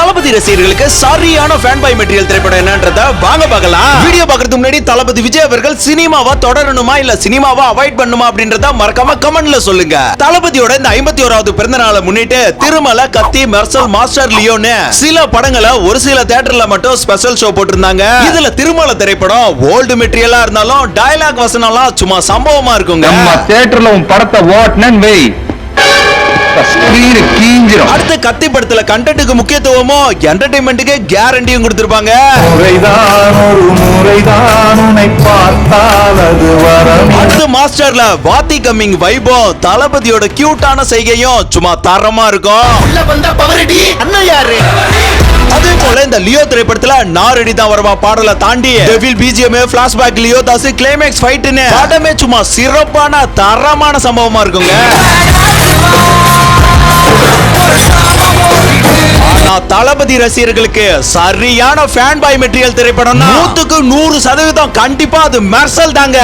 தளபதி ரசிகர்களுக்கு சரியான fan boy material திரைப்படம் என்னன்றத வாங்க பார்க்கலாம். வீடியோ பார்க்கிறதுக்கு முன்னாடி தளபதி விஜய் அவர்கள் சினிமாவா தொடரணுமா இல்ல சினிமாவா அவாய்ட் பண்ணுமா அப்படின்றத மறக்காம கமெண்ட்ல சொல்லுங்க. தளபதியோட இந்த 51வது பிறந்த நாளை முன்னிட்டு திருமலை, கத்தி, மெர்சல், மாஸ்டர் லியோன்னு சில படங்களை ஒரு சில தியேட்டர்ல மட்டும் ஸ்பெஷல் ஷோ போட்டிருந்தாங்க. இதுல திருமலை திரைப்படம் ஓல்டு மெட்டீரியலா இருந்தாலும் டயலாக் வசனம்லாம் சும்மா சம்பவமா இருக்குங்க. நம்ம தியேட்டர்ல உன் படத்தை ஓட்டுனேன்னு வை, அடுத்த கத்தி படத்துல கண்டென்ட்க்கு முக்கியத்துவமோ என்டர்டெயின்மென்ட்க்கு கேரண்டியும் கொடுத்திருப்பாங்க. அடுத்த மாஸ்டர்ல வாத்தி கம்மிங் வைபோ தளபதியோட கியூட்டான செய்கையும் சும்மா தரமா இருக்கும். அதே போல இந்த லியோ திரைப்படத்துல நாரடி தான் வருவா பாடலை தாண்டி devil BGM, flashback, Leo Das, climax ஃபைட்னு படமே சும்மா சிறப்பான தரமான சம்பவமா இருக்குங்க. தளபதி ரசிகர்களுக்கு சரியான ஃபேன் பாய் மெட்டீரியல் திரைப்படம் 100% கண்டிப்பா அது மெர்சல் தாங்க.